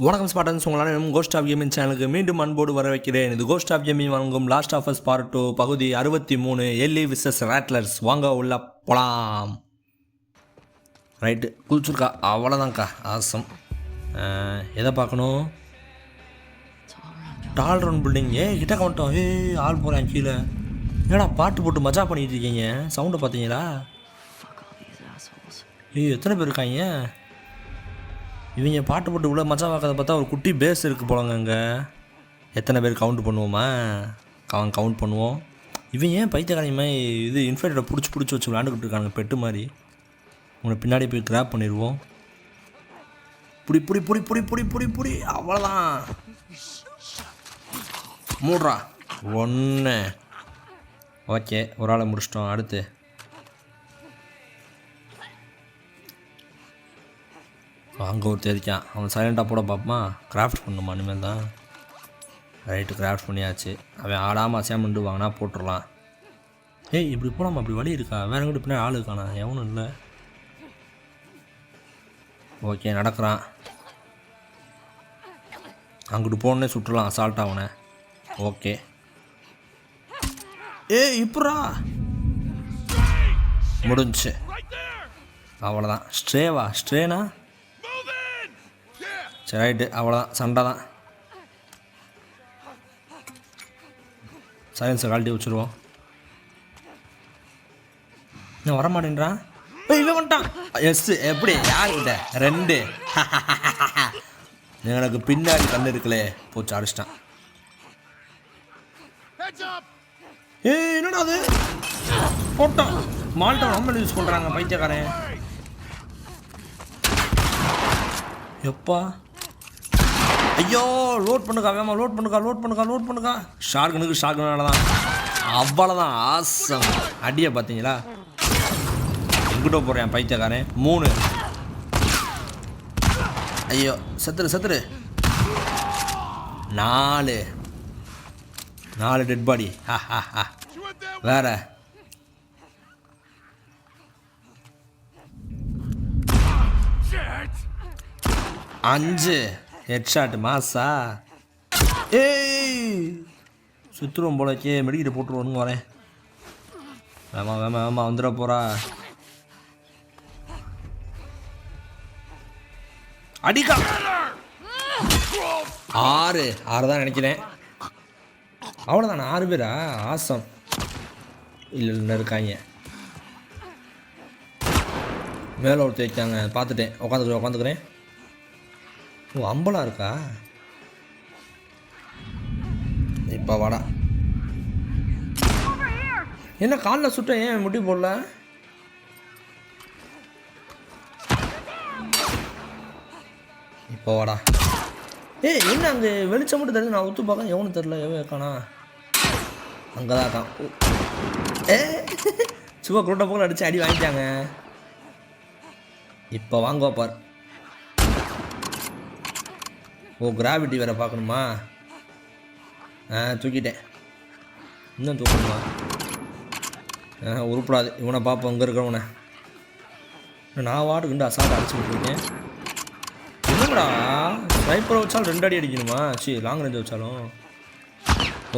வணக்கம் ஸ்பாட்டன்ஸ், உங்களால் cost of gaming சேனலுக்கு மீண்டும் அன்போடு வர வைக்கிறேன். இது கோஸ்ட் ஆஃப் கேமிங் வழங்கும் லாஸ்ட் ஆஃப் அஸ் பார்ட் 2 பகுதி 63 எல்லி விசஸ் ரேட்லர்ஸ். வாங்க உள்ள போலாம். ரைட்டு குளிச்சுருக்கா, அவ்வளோதான்க்கா. ஆசம். எதை பார்க்கணும்? டால் ரவுண்ட் பில்டிங். கிட்ட கவனிட்டோம். ஆள் போகிறேன் கீழே. ஏடா பாட்டு போட்டு மஜா பண்ணிகிட்டு இருக்கீங்க? சவுண்டை பார்த்தீங்களா? எத்தனை பேர் இருக்காங்க? இவங்க பாட்டு போட்டு இவ்வளோ மஜா பார்க்கறத பார்த்தா ஒரு குட்டி பேஸ் இருக்குது போலங்க. அங்கே எத்தனை பேர் கவுண்ட் பண்ணுவோமா? கவுண்ட் பண்ணுவோம். இவன் ஏன் பைத்தியக்காரங்க இது இன்ஃபெக்டரை பிடிச்சி வச்சு விளாண்டுக்கிட்டு இருக்காங்க பெட்டு மாதிரி. உங்களை பின்னாடி போய் கிராப் பண்ணிடுவோம். புடி புடி புடி புடி புடி புடி புடி அவ்வளோதான். மூடுறா ஒன்று. ஓகே, ஒரு ஆளை முடிச்சிட்டோம். அடுத்து அங்கே ஒரு தெரிக்கான். அவன் சைலண்டாக போட பார்ப்போமா? கிராஃப்ட் பண்ணுமா இனிமேல் தான். ரைட்டு, கிராஃப்ட் பண்ணியாச்சு. அவன் ஆடாமல் அசையாமண்டு வாங்கினா போட்டுடலாம். இப்படி போகலாமா? அப்படி வழி இருக்கா? வேற எங்கிட்ட பின்னாடி ஆள் இருக்கானா? எவனும் இல்லை. ஓகே, நடக்கிறான். அங்கிட்டு போனே சுட்டுலாம் அசால்ட்டாக அவனை. ஓகே. இப்படா முடிஞ்சு. அவ்வளோதான். ஸ்ட்ரேனா? சரி, ரைட்டு, அவ்வளோதான். சண்டை தான். சைலன்ஸை கழட்டி வச்சுருவோம். நான் வரமாட்டேன்றான். இவன் வந்துட்டான். எப்படி? யாருக்கிட்ட? 2. எனக்கு பின்னாடி கண்ணு இருக்குல்லே, போச்சு, அடிச்சிட்டான். என்னடா அது? போட்டான். மால்ட்டை ரொம்ப யூஸ் பண்ணுறாங்க பைத்தியக்காரன். எப்பா ஐயோ, லோட் பண்ணுக்கா, வேமா லோட் பண்ணுக்கா. ஷார்கனுக்கு தான். அவ்வளோதான். ஆசம். அடியை பார்த்தீங்களா? எங்கிட்ட போகிறேன் பைத்தியக்காரன். 3. ஐயோ, செத்துரு. 4 டெட் பாடி. வேற 5 ஹெட்ஷாட். மாசா. சுற்றுருவோம் போலக்கே. மெடிக்கிட்ட போட்டுருவோன்னு வரேன். வேமா வந்துட போகிறா. அடிக்கா. 6 தான் நினைக்கிறேன். அவ்வளோதானே? 6 பேரா? ஆசம். இல்லை இருக்காங்க. மேலே ஒருத்தர் வைக்காங்க, பார்த்துட்டேன். உட்காந்துக்கிறேன். ஓ, அம்பலா இருக்கா? இப்போ வாடா. என்ன காலில் சுட்ட? ஏன் முட்டி போடல? இப்போ வாடா. என்ன அங்கே வெளிச்சம் மட்டும் தெரியுது. நான் ஒத்து பார்க்க எவனும் தெரில. எவன் இருக்கானா? அங்கே தான் இருக்கான். சும்மா குருட்டை போல அடித்து அடி வாங்கிட்டாங்க. இப்போ வாங்குவா பார். ஓ, கிராவிட்டி வேறு பார்க்கணுமா? தூக்கிட்டேன். இன்னும் தூக்கணுமா? உருப்படாது. இவனை பார்ப்போம். இங்கே இருக்கிறவனை நான் வாட்டுக்குண்டு அசால்ட் அடிச்சு விட்டுருக்கேன். என்னடா ஸ்னைப்பரை வச்சாலும் 2 அடி அடிக்கணுமா? லாங் ரேஞ்ச் வச்சாலும்.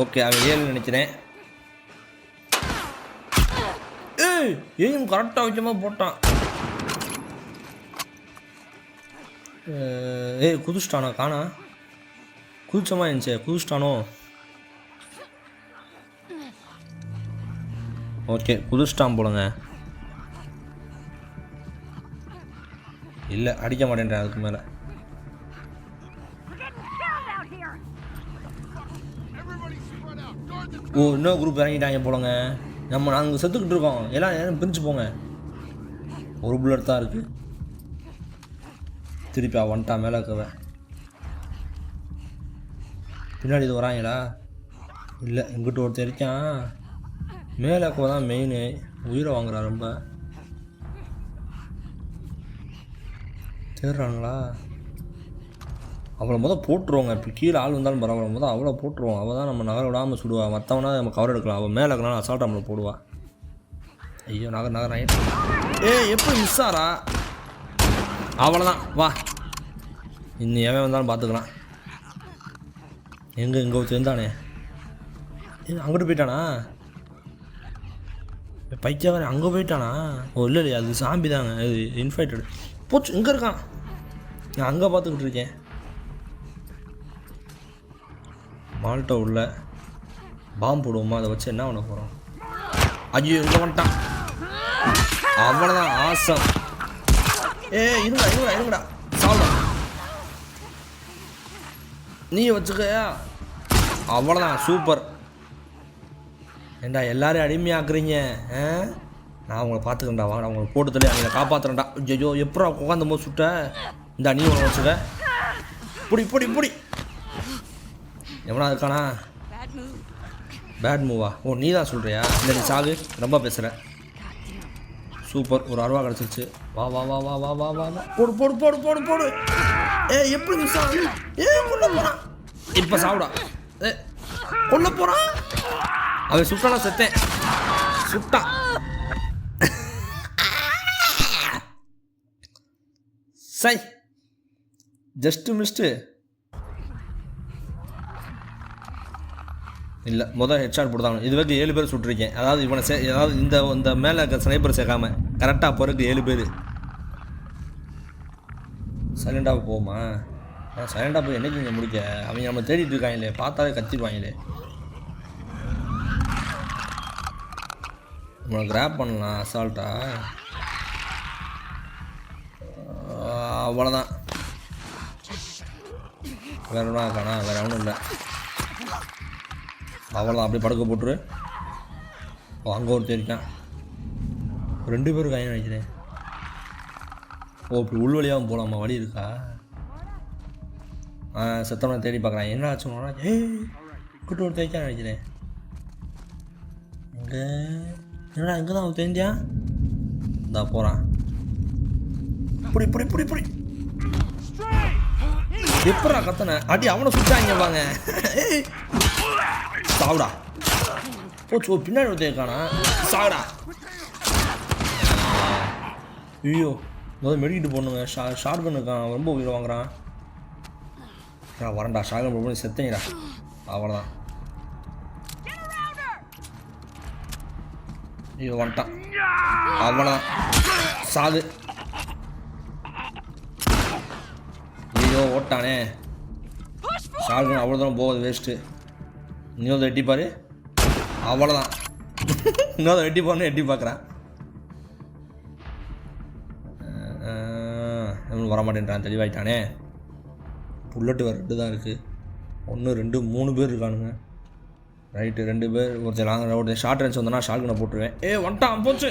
ஓகே, அவன் 7 நினைக்கிறேன். கரெக்டாக வச்சமா போட்டான். குதிச்சிட்டானோ? காணா. குதிச்சமா இருந்துச்சு. குதிச்சிட்டானோ? ஓகே, குதிச்சிட்டான் போலங்க. இல்லை, அடிக்க மாட்டேன்றேன் அதுக்கு மேலே. ஓ, இன்னொரு குரூப் இறங்கிட்டாங்க போலங்க. நாங்கள் செத்துக்கிட்டு இருக்கோம். எல்லாம் பிரிஞ்சு போங்க. ஒரு புல்லட் தான் இருக்குது. திருப்பி வந்துட்டான் மேலே இருக்கவன். பின்னாடி இது வராங்களா? இல்லை, எங்கிட்ட ஒருத்தர் இருக்கான். மேலே இருக்கவ தான் மெயின். உயிரை வாங்குறா ரொம்ப. தேடுறாங்களா? அவளை போட்டுருவோங்க. இப்போ கீழே ஆள் வந்தாலும் பரவாயில்ல. அவளை போட்டுருவோம். அவள் தான் நம்ம நகர விடாமல் சுடுவா. மற்றவனா நம்ம கவர் எடுக்கலாம். அவள் மேலே இருக்கனால அசால்ட் நம்மளை போடுவா. ஐயோ, நகர் எப்படி மிஸ் ஆறா? அவ்வளோதான். வா. இன்னும் எவன் வந்தாலும் பார்த்துக்கலாம். இங்கே இருந்தானே அங்கிட்டு போயிட்டானா? பைத்தியக்காரன் அங்கே போயிட்டானா? ஓ இல்லை இல்லையா, அது சாம்பி தாங்க, அது இன்ஃபைட்டடு. போச்சு, இங்கே இருக்கான். நான் அங்கே பார்த்துக்கிட்டு இருக்கேன். மால்ட்டை உள்ள பாம்பு போடுவோமா, அதை வச்சு என்ன பண்ண போகிறோம்? ஐயோ இங்கே வந்துட்டான். அவ்வளோதான், ஆசம். இருங்கடா சாப்பிடா, நீ வச்சுக்கயா. அவ்வளோதான், சூப்பர். ஏண்டா எல்லாரையும் அடிமையாக்குறீங்க? நான் அவங்கள பார்த்துக்கிறேன்டா, வாங்க அவங்களை போட்டு தள்ளி அவங்கள காப்பாற்றுறேன்டா. ஐயோ எப்படா உட்காந்து போது சுட்ட. இந்த நீ ஒன்று வச்சுக்க. புடி எவனா இருக்கானா? பேட் மூவா? ஓ நீ தான் சொல்கிறியா? இல்லை நீ சாகு, ரொம்ப பேசுகிற. சூப்பர், ஒரு அருவா கிடச்சிருச்சு. வா வா வா வா வா வா வா வா, போடு போடு போடு போடு போடு. எப்படி நீ சாகு? கொல்ல போகிறான். இப்போ சாப்பிடா. கொல்ல போகிறான். அவன் சுட்டானா? செத்தேன். சுட்டான். சை, ஜஸ்ட்டு மிஸ்ட்டு. இல்லை மொதல் ஹெட்ஷாட் போட்டாங்க. இது வரைக்கும் 7 பேர் சுட்டிருக்கேன். அதாவது இவனை அதாவது இந்த மேலே இருக்க ஸ்னைப்பர் சேர்க்காம கரெக்டாக போகிறதுக்கு 7 பேர். சைலண்டாக போகுமா? சைலண்டாக போய் என்னைக்கு இங்கே முடிக்க? அவங்க நம்ம தேடிட்டு இருக்காங்களே, பார்த்தாலே கத்திடுவாங்களே. நம்மளை கிராப் பண்ணலாம் அசால்ட்டா. அவ்வளோதான். வேற ஒன்றா இருக்கானா? வேறு ஒன்றும் இல்லை. அவ்வளோதான், அப்படியே படுக்க போட்டுரு. அங்கே ஒருத்தர் இருக்கான். 2 பேரும் கையை நினைக்கிறேன். ஓ இப்படி உள் வழியாகவும் போகலாமா? வழி இருக்கா? செத்தவனை தேடி பார்க்குறான். என்ன ஆச்சுன்னா கூட்டு ஒரு தேய்க்கா நினைக்கிறேன். இங்கே என்னடா இங்கே தான் அவன் தெரிஞ்சியா? இந்தா போகிறான். புடி எப்படா கத்தனை அடி? அவனை சுட்டாங்க வாங்க. சாவுடா. போச்சு, பின்னாடி ஒரு தேய்க்கானா? சாவுடா. ஐயோ முதல் மெடிக்கிட்டு போடணுங்க. ஷார்ட் கன் இருக்கான், ரொம்ப உயிரை வாங்குறான். வரேன்டா, ஷார்ட் கன் போட்டு செத்தீங்கடா. அவ்வளோதான். ஐயோ வந்துட்டான். அவ்வளோதான், சாகு. ஐயோ ஓட்டானே. ஷார்ட் கன் அவ்வளோ தூரம் போகுது, வேஸ்ட்டு. இன்னொரு எட்டி பாரு. அவ்வளோதான். இன்னொரு எட்டி போன்னு எட்டி பார்க்குறான். வரமாட்டேன்றான், தெளிவாயிட்டானே. புல்லட்டு வேறு 2 தான் இருக்குது. 1 2 3 பேர் இருக்கானுங்க. ரைட்டு 2 பேர். ஒருத்தர் ஒருத்தர் ஷார்ட் ரேஞ்ச் வந்தோன்னா ஷார்ட் கனை போட்டுருவேன். வந்துட்டான், போச்சு.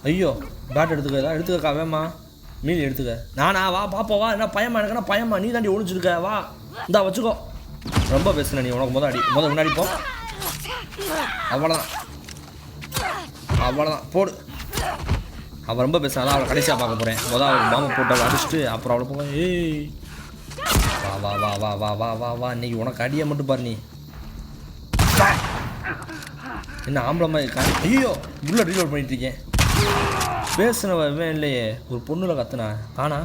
ஐயோ பேட் எடுத்துக்கக்கா வேமா. மீன் எடுத்துக்க. நானா? வா பாப்பா வா. என்ன பயமா? எனக்குன்னா பயமா? நீ தாண்டி ஒழிச்சிருக்க. வா இந்தா வச்சுக்கோ. ரொம்ப பேசுன நீ. உனக்கு முதல் முன்னாடி போ. அவ்வளோதான் போடு. அவள் ரொம்ப பேசுனா அவளை கடைசியாக பார்க்க போகிறேன். அவளுக்கு மாமா போட்டு அவளை அடிச்சுட்டு அப்புறம் அவளை போக. வா வா வா வா வா வா வா வா. இன்னைக்கு உனக்கு அடியை மட்டும் பாரு. நீ என்ன ஆம்பளை மாதிரி இருக்கா? ஐயோ உள்ள ரீலோட் பண்ணிட்டு இருக்கேன். பேசுனவன் இல்லையே. ஒரு பொண்ணுல கத்துனா காணா.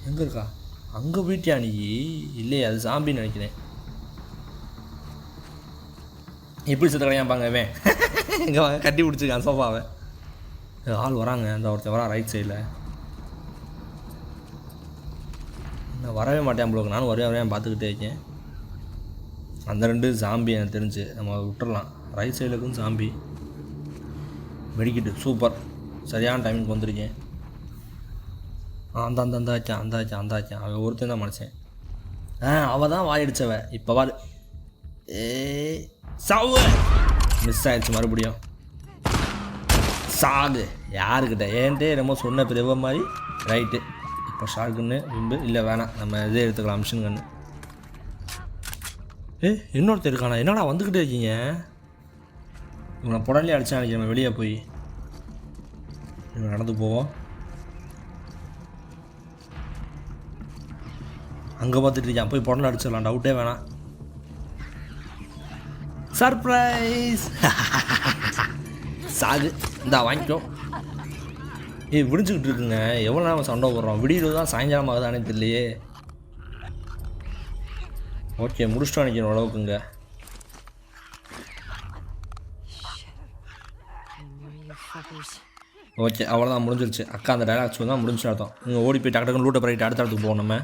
எங்கே இருக்கா? அங்கே போயிட்டியா நீ? இல்லையே, அது சாம்பின்னு நினைக்கிறேன். எப்படி செத்த கிடையாப்பாங்க அவன். இங்கே வாங்க, கட்டி பிடிச்சிருக்கான் சோஃபாவை. ஆள் வராங்க. அந்த ஒருத்தர் வரா ரைட் சைடில். நான் வரவே மாட்டேன் ப்ளோக்கு. நானும் வரேன் பார்த்துக்கிட்டே இருக்கேன். அந்த 2 ஜாம்பி எனக்கு தெரிஞ்சு நம்ம விட்டுறலாம். ரைட் சைடுக்கும் ஜாம்பி. மெடிக்கிட்டு சூப்பர். சரியான டைமுக்கு வந்திருக்கேன். அந்தாச்சான் அவன் ஒருத்தன் தான் மனுஷன். அவள் தான் வாயிடுச்சவ. இப்போ வாரு. சாவு. மிஸ் ஆயிடுச்சு மறுபடியும். சாகு. யாருக்கிட்ட? ஏன்ட்டே ரொம்ப சொன்ன பிறவ மாதிரி. ரைட்டு. இப்போ ஷார்ட் கன்று விம்பு இல்லை வேணாம், நம்ம இதே எடுத்துக்கலாம். மிஷின் கன்று. இன்னொருத்தர் இருக்கானா? என்னடா வந்துக்கிட்டே இருக்கீங்க? இவனை புடலே அடிச்சா நினைக்கிறேன். நம்ம வெளியே போய் இவன் நடந்து போவோம். அங்கே பார்த்துட்டு இருக்கான். போய் புடலை அடிச்சிடலாம், டவுட்டே வேணாம். சர்ப்ரைஸ். சாகு. இந்தா வாங்கிக்கோ. ஏய் விடிஞ்சுக்கிட்டு இருக்குங்க, எவ்வளோ நேரம் சண்டை போடுறோம், விடியது தான் சாயங்காலம் ஆகுதானே தெரியலையே. ஓகே முடிச்சுட்டு நினைக்கிற அளவுக்குங்க. ஓகே அவ்வளோதான் முடிஞ்சிருச்சு. அக்கா அந்த டைலாக்ஸ் தான் முடிஞ்சு அர்த்தம். நீங்கள் ஓடி போய் டக்கு லூட்டை பண்ணிட்டு அடுத்த இடத்துக்கு போகணும் நம்ம.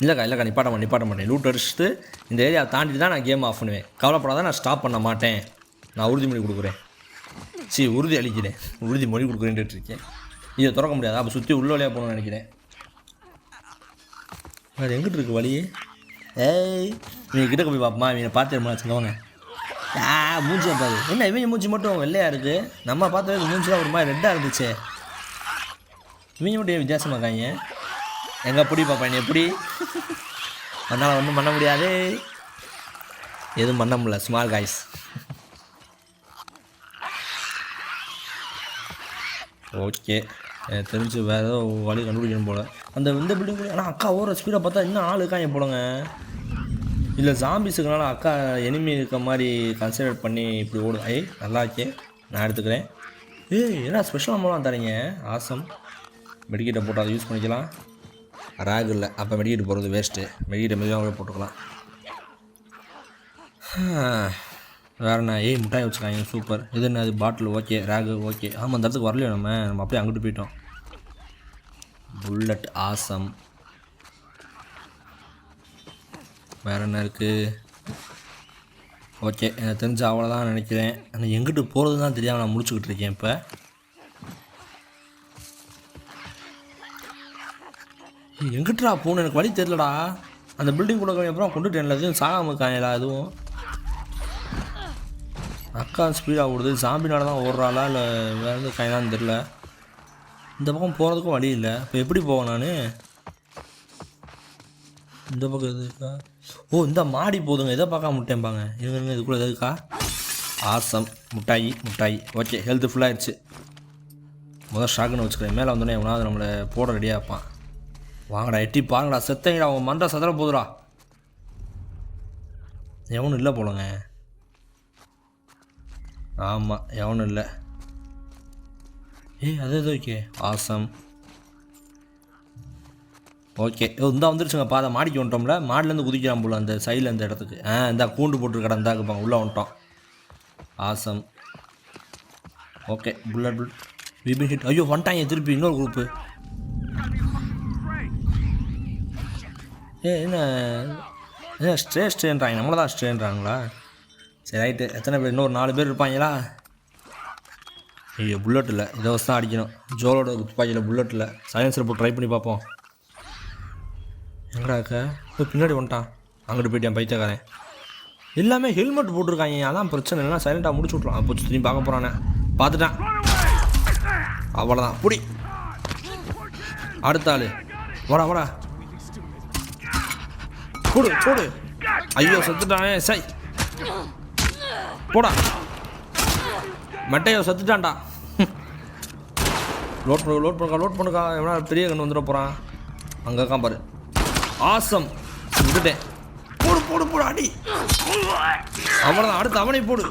இல்லைக்கா நிப்பாட்ட மாட்டேன். லூட் அடிச்சுட்டு இந்த ஏரியா தாண்டிட்டு தான் நான் கேம் ஆஃப் பண்ணுவேன். கவலைப்படாத, நான் ஸ்டாப் பண்ண மாட்டேன். நான் உறுதிமொழி கொடுக்குறேன். உறுதி அளிக்கிறேன், உறுதிமொழி கொடுக்குறேன்ட்டு இருக்கேன். இதை திறக்க முடியாது, அப்போ சுற்றி உள்ள வழியாக போகணும்னு நினைக்கிறேன். வேறு எங்கிட்டு இருக்கு வழி? ஏய் இவங்க கிட்ட போய் பார்ப்போமா, இவங்க பார்த்து வச்சுக்கோங்க. மூஞ்சியை பாரு, என்ன இவங்க மூஞ்சி மட்டும் வெள்ளையாக இருக்குது, நம்ம பார்த்து மூஞ்சிலாம் ஒரு மாதிரி ரெட்டாக இருந்துச்சு. இவங்க மட்டும் வித்தியாசமாக இருக்காங்க. எங்கே பிடி பாப்பா, நீ எப்படி அதனால் ஒன்றும் பண்ண முடியாது, எதுவும் பண்ண முடியல. Small guys. ஓகே எனக்கு தெரிஞ்சு வேறு ஏதோ வழி கண்டுபிடிக்கணும் போல். அந்த இந்த பில்டிங் ஆனால் அக்கா ஓர ஸ்பீடை பார்த்தா இன்னும் ஆள் இருக்காங்க போலங்க. இல்லை ஜாம்பிஸுக்குனால அக்கா எனிமி இருக்க மாதிரி கன்சிடர் பண்ணி இப்படி ஓடும். நல்லா இருக்கே, நான் எடுத்துக்கிறேன். என்ன ஸ்பெஷல் அமௌண்ட்லாம் தரீங்க, ஆசம். மெடிக்கேட்டை போட்டு அதை யூஸ் பண்ணிக்கலாம். ராக் இல்லை, அப்போ மெடிக்கேட் போகிறது வேஸ்ட்டு. மெடிக்கேட்டை மெதுவாக போட்டுக்கலாம். வேறு என்ன? முட்டாய் வச்சுக்காங்க, சூப்பர். இது என்ன அது பாட்டில்? Okay Rahu okay. ஆமாம் அந்த இடத்துக்கு வரலையோ நம்ம அப்படியே அங்கிட்டு போயிட்டோம். Bullet awesome. வேறு என்ன இருக்குது? ஓகே எனக்கு தெரிஞ்சு அவ்வளோதான் நினைக்கிறேன். ஆனால் எங்கிட்டு போகிறது தான் தெரியாமல் நான் முடிச்சுக்கிட்டு இருக்கேன். இப்போ எங்கிட்டா போகணும், எனக்கு வழி தெரிலடா. அந்த பில்டிங் கூட அப்புறம் கொண்டுட்டேன்ல, எதுவும் சாகாமல் இருக்காங்களா எதுவும். அக்கா ஸ்பீடாக ஓடுது, சாம்பினால தான் ஓடுறாளா இல்லை வேறு எதுவும் கைனான்னு தெரில. இந்த பக்கம் போகிறதுக்கும் வழி இல்லை. இப்போ எப்படி போவேன் நான்? இந்த பக்கம் எது இருக்கா? இந்த மாடி போதுங்க, எதை பார்க்க முட்டேன்பாங்க. இருங்க இதுக்குள்ளே எது இருக்கா? ஆசம். முட்டாயி. ஓகே ஹெல்த்து ஃபுல்லாகிடுச்சு. முதல் ஷாக்குன்னு வச்சுக்கிறேன். மேலே வந்தோடனே எவனாவது நம்மளை போட ரெடியாக இருப்பான். வாங்கடா எட்டி பாருங்கடா, செத்தங்கடா, அவங்க மண்டை சதற போதுடா. எவனும் இல்லை போலங்க. ஆமாம் எவனும் இல்லை. அது ஓகே ஆசம். ஓகே இந்த வந்துருச்சுங்க பாதை. மாடிக்கு வந்துட்டோம்ல, மாடிலேருந்து குதிக்கிறான் போல அந்த சைடில் இந்த இடத்துக்கு. இந்த கூண்டு போட்டுருக்கடா, இந்தாக்குப்பாங்க, உள்ளே வந்துட்டோம். Awesome. Okay bullet Vipin hit. ஐயோ வந்துட்டாங்க திருப்பி இன்னொரு குரூப்பு. என்ன ஸ்ட்ரேன்றாங்க, நம்மளை தான் ஸ்ட்ரேன்றாங்களா? சரி ரைட்டு. எத்தனை பேர்? இன்னொரு 4 பேர் இருப்பாங்களா? ஐயோ புல்லட் இல்லை, இதை வச்சு தான் அடிக்கணும். ஜோலோட துப்பாக்கியில் புல்லட் இல்லை. சைலன்சர் போட்டு ட்ரை பண்ணி பார்ப்போம். எங்கடா இருக்க? பின்னாடி வந்துட்டான், அங்கிட்டு போயிட்டேன் பைத்தியக்காரன். எல்லாமே ஹெல்மெட் போட்டிருக்காங்க, அதான் பிரச்சனை. இல்லைனா சைலண்ட்டாக முடிச்சு விட்ருவான். பூச்சி திரும்பி பார்க்க போகிறானே, பார்த்துட்டான், அவ்வளோதான். புடி அடுத்த ஆள். வாடா போடு. ஐயோ செத்துட்டானே. சை போடா, மட்டையோ செத்துட்டான்டா. லோட் பண்ணுக்கா. எவனா பெரிய கண்ணு வந்துட போகிறான். அங்கே இருக்கான் பாரு. ஆசம். விட்டுட்டேன். போடு அடி. அவ்வளோதான். அடுத்து அவனை போடு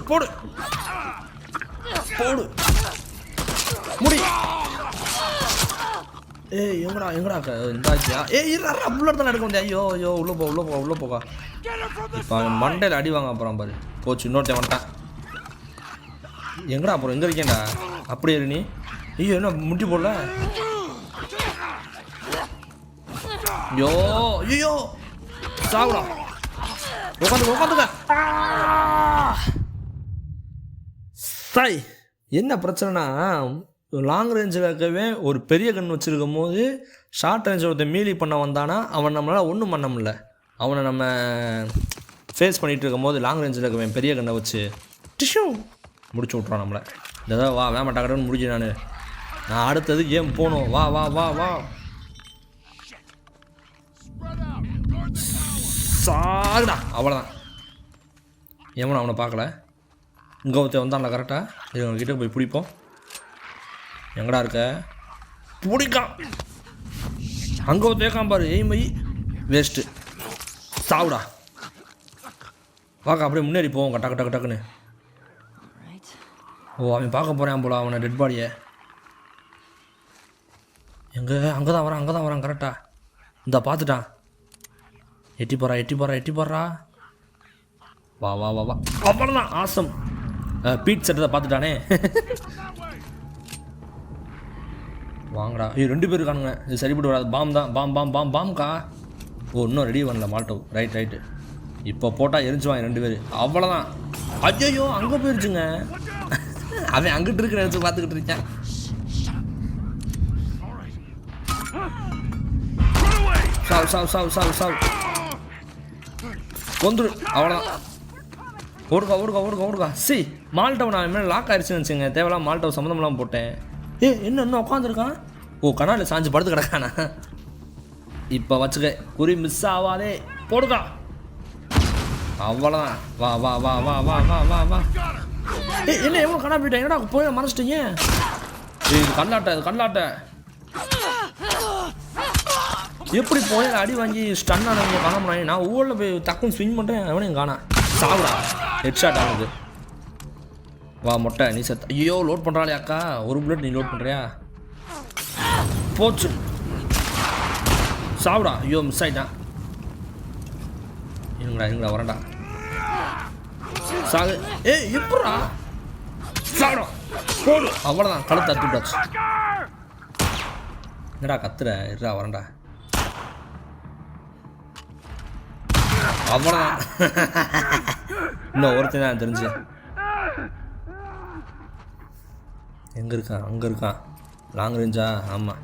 முடி. எங்கடா இந்தாச்சியா? இருடா புல்லட் தான் எடுக்க முடியாது. ஐயோ உள்ளே போகா. இப்போ அவன் மண்டையில் அடி வாங்க அப்புறம் பாரு. போச்சு, இன்னொருத்தன் வந்துட்டான். எங்கடா அப்புறம் எங்கே இருக்கேன்டா? அப்படியே இரு நீ. ஐயோ என்ன முட்டி போடல. ஐயோ சாவுடா. உட்காந்துக்க. சாய் என்ன பிரச்சனைனா, லாங் ரேஞ்சில் இருக்கவே ஒரு பெரிய கன் வச்சுருக்கும் போது ஷார்ட் ரேஞ்சில் ஒருத்தன் மீலி பண்ண வந்தானா அவன் நம்மளால் ஒன்றும் பண்ண முடியல. அவனை நம்ம ஃபேஸ் பண்ணிகிட்டு இருக்கும் போது லாங் ரேஞ்சில் இருக்கவே பெரிய கண்ணை வச்சு டிஷ்யூ முடிச்சு விட்றான் நம்மளை. இந்த தடவை வா, வேம டக்கடன்னு முடிச்சு. நான் அடுத்தது கேம் போகணும். வா சாகுடா. அவ்வளோதான். ஏமோ அவனை பார்க்கல. இங்கே ஒருத்தன் வந்தான்ல கரெக்டாக. இது கிட்டே போய் பிடிப்போம். எங்கடா இருக்க? பிடிக்கான். அங்கே ஒரு தேக்கான் பாரு. My waste. சாவுடா. வாக்கா அப்படியே முன்னேறி போவோம் டக்குன்னு. ஓ அவன் பார்க்க போகிறான் போல அவனை டெட் பாடியை. எங்கே அங்கே தான் வரான் கரெக்டாக. இந்த பார்த்துட்டான். எட்டி போடுறா. வா அவ்வளோதான் ஆசம். பீட் செட்டை பார்த்துட்டானே. வாங்கடா. ஐயோ 2 பேர் இருக்கானுங்க. இது சரிப்பட்டு வராது. பாம் தான். பாம்க்கா. ஓ இன்னும் ரெடி பண்ணல மால்டோ. ரைட்டு. இப்போ போட்டால் எரிஞ்சுவாங்க 2 பேர். அவ்வளோதான். ஐயோ அங்கே போயிருச்சுங்க. அவன் அங்கிட்டு இருக்கிற இடத்துல பார்த்துக்கிட்டு இருக்கேன். சாவ் கொந்துரு. அவ்வளோதான். ஓடுக்கா. மால்டவன் நான் மேலே லாக் ஆயிடுச்சுன்னு வச்சுங்க. தேவையில்லாம் மால்டவ் சம்மந்தமெல்லாம் போட்டேன். இன்னும் உட்காந்துருக்கான். ஓ கனாலில் சாஞ்சு படுத்து கிடக்கானா. இப்போ வச்சுக்க. குறி மிஸ் ஆகாதே. போடுக்கா. அவ்வளோதான். வா. என்ன எவ்வளோ கனா போயிட்டேன். என்னடா போய் மறைச்சிட்டீங்க. இது கண்ணாட்ட. எப்படி போய் அடி வாங்கி ஸ்டன் ஆனவங்க காணாம. நான் ஊரில் போய் டக்குன்னு ஸ்விங் பண்ணுறேன். அவனையும் காணா. சாவுடா. ஹெட்ஷாட் ஆகுது. வா மொட்டை நீ செத்த. ஐயோ லோட் பண்ணுறாளே அக்கா. ஒரு புல்லட் நீ லோட் பண்ணுறியா. போச்சு. சாவுடா. ஐயோ மிஸ் ஆகிட்டான். இருங்கடா வரேன்டா. சாகு. எப்படா சாவுடா. போடு. அவ்வளோதான். கழுத்து அத்து விட்டாச்சு. என்னடா கத்துற. இருடா வரேன்டா. அவ்வளோதான். இன்னும் ஒருத்தன் தான் தெரிஞ்சு. எங்கே இருக்கான். அங்கே இருக்கான். லாங் ரேஞ்சா. ஆமாம்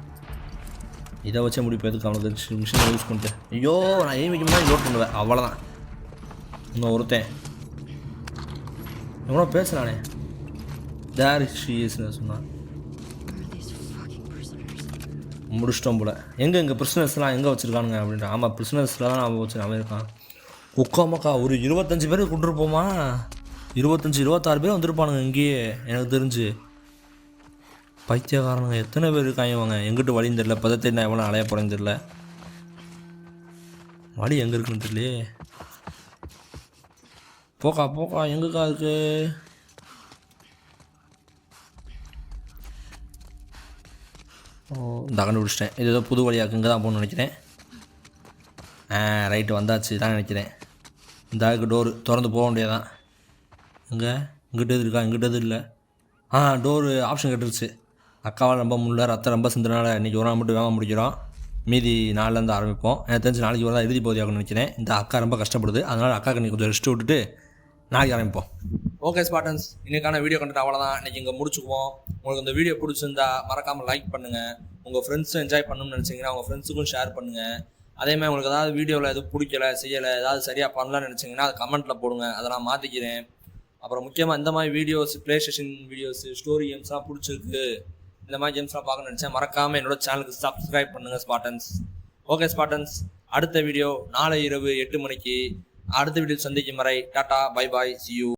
இதை வச்சே முடிப்பு. எதுக்கு அவனுக்கு மிஷினை யூஸ் பண்ணிட்டு. ஐயோ நான் எய்மிக்கு முன்னாடி லோட் பண்ணுவேன். அவ்வளோதான். இன்னும் ஒருத்தன் எவ்வளோ பேசுகிறானே. தேர் ஷீஸ்ன்னு சொன்னான். முடிச்சிட்டோம் போல். எங்கே பிரிஸ்னர்ஸ்லாம் எங்கே வச்சுருக்கானுங்க அப்படின்ட்டு. ஆமாம் பிரிஸ்னர்ஸில் தான் நான் வச்சு அவன் இருக்கான். உட்காமக்கா ஒரு 25 பேர் கொண்டுருப்போமா. 25-26 பேர் வந்துருப்பானுங்க இங்கேயே எனக்கு தெரிஞ்சு. பைத்தியக்காரனுங்க எத்தனை பேர் இருக்காங்க. இவங்க எங்கிட்டு வழின்னு தெரியல. பதத்தை நான் எவ்வளோ அலைய போகிறேன்னு தெரியல. வழி எங்கே இருக்குன்னு தெரியலையே. போக்கா எங்கக்கா இருக்கு. இந்த கண்டுபிடிச்சிட்டேன். இது ஏதோ புது வழியாக இங்கே தான் போகணுன்னு நினைக்கிறேன். ரைட்டு வந்தாச்சு தான் நினைக்கிறேன். இந்த ஆளுக்கு டோரு திறந்து போக வேண்டியதான். இங்கிட்ட எது இல்லை. Door option கட்டுருச்சு. அக்காவால் ரொம்ப முள்ள ரத்தம் ரொம்ப சிந்தனால இன்றைக்கி ஒரு நாள் மட்டும் வேக முடிக்கிறோம். மீதி நாளிலேருந்து ஆரம்பிப்போம். எனக்கு தெரிஞ்சு நாளைக்கு ஒரு தான் இறுதி பகுதியாகணும்னு நினைக்கிறேன். இந்த அக்கா ரொம்ப கஷ்டப்படுது. அதனால் அக்காவுக்கு நீ கொஞ்சம் ரெஸ்ட் விட்டுட்டு நாளைக்கு ஆரம்பிப்போம். ஓகே ஸ்பாட்டன்ஸ், இன்றைக்கான வீடியோ கண்டென்ட் அவ்வளோதான். இன்றைக்கி இங்கே முடிச்சுக்குவோம். உங்களுக்கு இந்த வீடியோ பிடிச்சிருந்தா மறக்காமல் லைக் பண்ணுங்கள். உங்கள் ஃப்ரெண்ட்ஸும் என்ஜாய் பண்ணணும்னு நினச்சிங்கன்னா உங்கள் ஃப்ரெண்ட்ஸுக்கும் ஷேர் பண்ணுங்கள். அதேமாதிரி உங்களுக்கு ஏதாவது வீடியோவில் எதுவும் பிடிக்கலை செய்யலை ஏதாவது சரியாக பண்ணலான்னு நினச்சிங்கன்னா அதை கமெண்ட்டில் போடுங்க. அதை நான் மாற்றிக்கிறேன். அப்புறம் முக்கியமாக இந்த மாதிரி videos play station videos story கேம்ஸ்லாம் பிடிச்சிருக்கு, இந்த மாதிரி கேம்ஸ்லாம் பார்க்கணும்னு நினச்சேன், மறக்காமல் என்னோட சேனலுக்கு சப்ஸ்கிரைப் பண்ணுங்கள் ஸ்பாட்டன்ஸ். ஓகே ஸ்பாட்டன்ஸ், அடுத்த வீடியோ நாளை இரவு 8 மணிக்கு அடுத்த வீடியோ சந்திக்கும் வரை tata bye bye, see you.